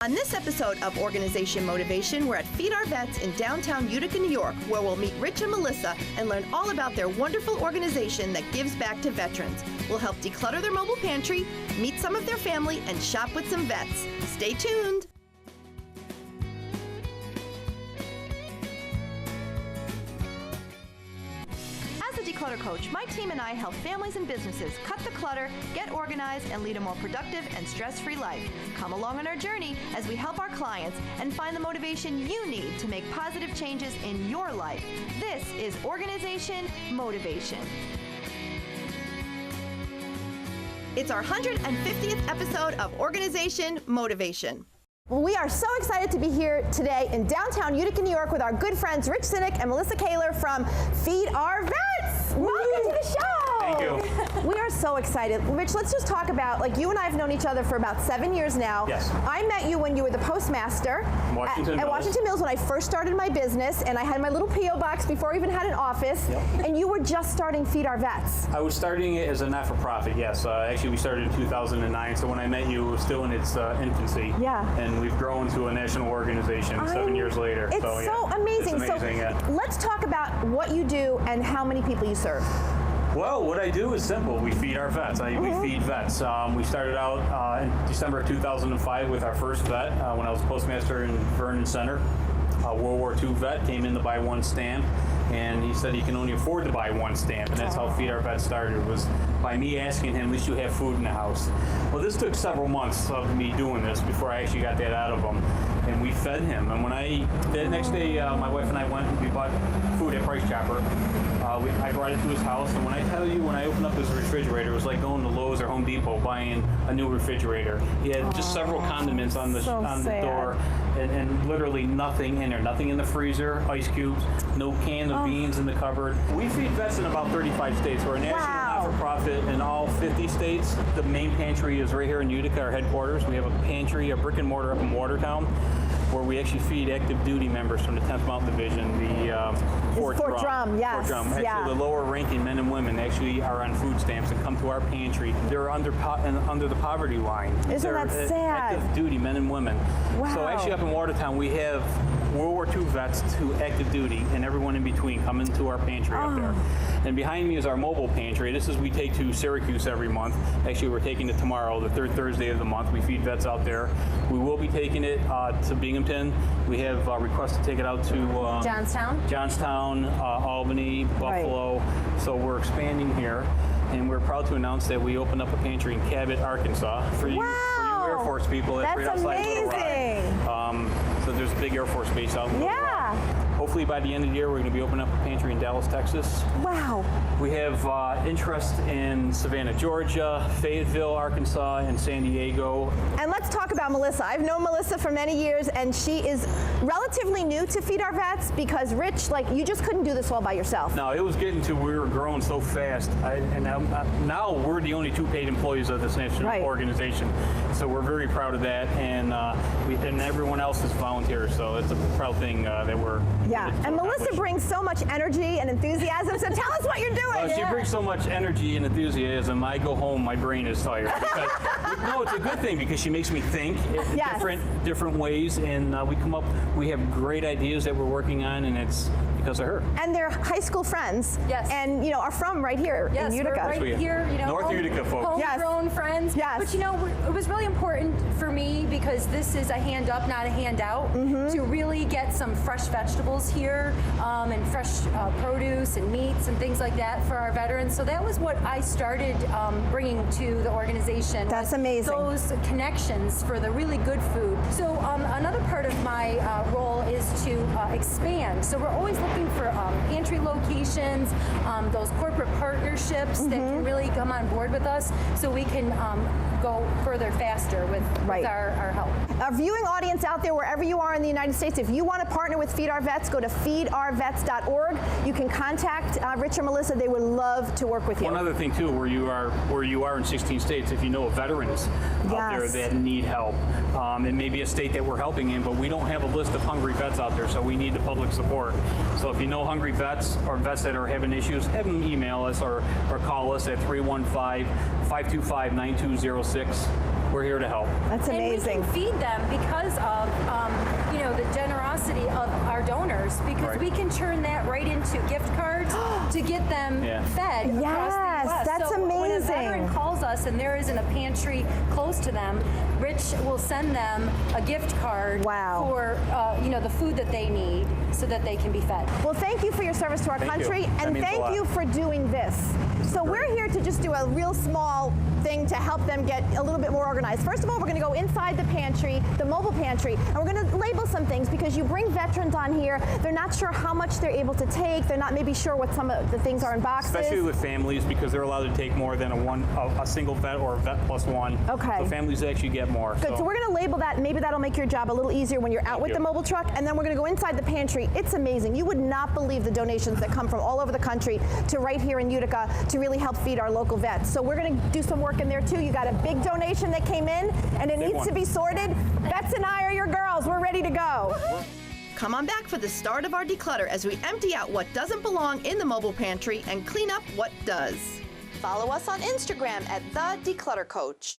On this episode of Organization Motivation, we're at Feed Our Vets in downtown Utica, New York, where we'll meet Rich and Melissa and learn all about their wonderful organization that gives back to veterans. We'll help declutter their mobile pantry, meet some of their family, and shop with some vets. Stay tuned. As a declutter coach, my team and I help families and businesses cut the clutter, get organized, and lead a more productive and stress-free life. Come along on our journey as we help our clients and find the motivation you need to make positive changes in your life. This is Organization Motivation. It's our 150th episode of Organization Motivation. Well, we are so excited to be here today in downtown Utica, New York with our good friends Rich Sinek and Melissa Kaler from Feed Our Vets. Welcome to the show. Thank you. We are so excited. Rich, let's just talk about, like, you and I have known each other for about 7 years now. Yes. I met you when you were the postmaster at Washington Mills when I first started my business, and I had my little P.O. box before I even had an office, and you were just starting Feed Our Vets. I was starting it as a not-for-profit, yes. Actually, we started in 2009, so when I met you, it was still in its infancy. Yeah. And we've grown to a national organization 7 years later. It's so amazing. It's amazing, so let's talk about what you do and how many people you serve. Well, what I do is simple. We feed our vets. We feed vets. We started out in December of 2005 with our first vet when I was postmaster in Vernon Center. World War II vet came in to buy one stamp, and he said he can only afford to buy one stamp, and that's how Feed Our Vets started, was by me asking him, at least you have food in the house. Well, this took several months of me doing this before I actually got that out of him, and we fed him. And when the next day, my wife and I went and we bought food at Price Chopper. I brought it to his house, and when I tell you, when I opened up his refrigerator, it was like going to Lowe's or Home Depot buying a new refrigerator. He had just several condiments on the door, and literally nothing in there. Nothing in the freezer, ice cubes, no can of beans in the cupboard. We feed vets in about 35 states. We're a national not-for-profit in all 50 states. The main pantry is right here in Utica, our headquarters. We have a pantry, a brick and mortar up in Watertown, where we actually feed active duty members from the 10th Mountain Division, the Fort Drum. Yes. Fort Drum. Actually, the lower ranking men and women actually are on food stamps and come to our pantry. They're under the poverty line. Isn't that sad? Active duty men and women. Wow. So actually up in Watertown, we have World War II vets to active duty and everyone in between come into our pantry up there. And behind me is our mobile pantry. This is we take to Syracuse every month. Actually, we're taking it tomorrow, the third Thursday of the month. We feed vets out there. We will be taking it to Binghamton. We have requests to take it out to Johnstown, Albany, Buffalo. Right. So we're expanding here. And we're proud to announce that we opened up a pantry in Cabot, Arkansas for you Air Force people. That's right outside Little Rock. So there's a big Air Force base out in Little Rock. Hopefully by the end of the year, we're going to be opening up a pantry in Dallas, Texas. Wow. We have interest in Savannah, Georgia, Fayetteville, Arkansas, and San Diego. And let's talk about Melissa. I've known Melissa for many years, and she is relatively new to Feed Our Vets because, Rich, like, you just couldn't do this all by yourself. No, it was getting to we were growing so fast. And now we're the only two paid employees of this national organization. So we're very proud of that. And everyone else is volunteers. So it's a proud thing that we're... Yeah, and Melissa brings so much energy and enthusiasm, so tell us what you're doing. She brings so much energy and enthusiasm, I go home, my brain is tired. No, it's a good thing because she makes me think in different ways, and we have great ideas that we're working on, and it's because of her. And they're high school friends, and are from right here in Utica. We're right here, North Utica folks. Homegrown friends. Yes. But it was really important for me because this is a hand up, not a handout, to really get some fresh vegetables here and fresh produce and meats and things like that for our veterans. So that was what I started bringing to the organization. That's amazing. Those connections for the really good food. So another part of my role is to expand. So we're always looking for pantry locations, those corporate partnerships that can really come on board with us so we can go further faster with our help. Our viewing audience out there, wherever you are in the United States, if you want to partner with Feed Our Vets, go to feedourvets.org. You can contact Rich or Melissa. They would love to work with you. One other thing too, where you are in 16 states, if you know of veterans out there that need help, it may be a state that we're helping in, but we don't have a list of hungry vets out there, so we need the public support. So if you know hungry vets or vets that are having issues, have them email us or call us at 315-525-9206. We're here to help. That's amazing. And we can feed them because us because we can turn that right into gift cards to get them fed across the U.S. That's amazing. When a veteran calls us and there isn't a pantry close to them, Rich will send them a gift card for the food that they need so that they can be fed. Well, thank you for your service to our country, and thank you for doing this. So we're here to just do a real small thing to help them get a little bit more organized. First of all, we're going to go inside the pantry, the mobile pantry, and we're going to label some things because you bring veterans on here, they're not sure how much they're able to take, they're not maybe sure what some of the things are in boxes. Especially with families, because they're allowed to take more than a single vet or a vet plus one. Okay. So families actually get more. Good, so we're going to label that, and maybe that'll make your job a little easier when you're out with the mobile truck, and then we're going to go inside the pantry. It's amazing. You would not believe the donations that come from all over the country to right here in Utica to really help feed our local vets. So we're going to do some work in there too. You got a big donation that came in, and it needs to be sorted. Vets and I are your girls. We're ready to go. Come on back for the start of our declutter as we empty out what doesn't belong in the mobile pantry and clean up what does. Follow us on Instagram at The Declutter Coach.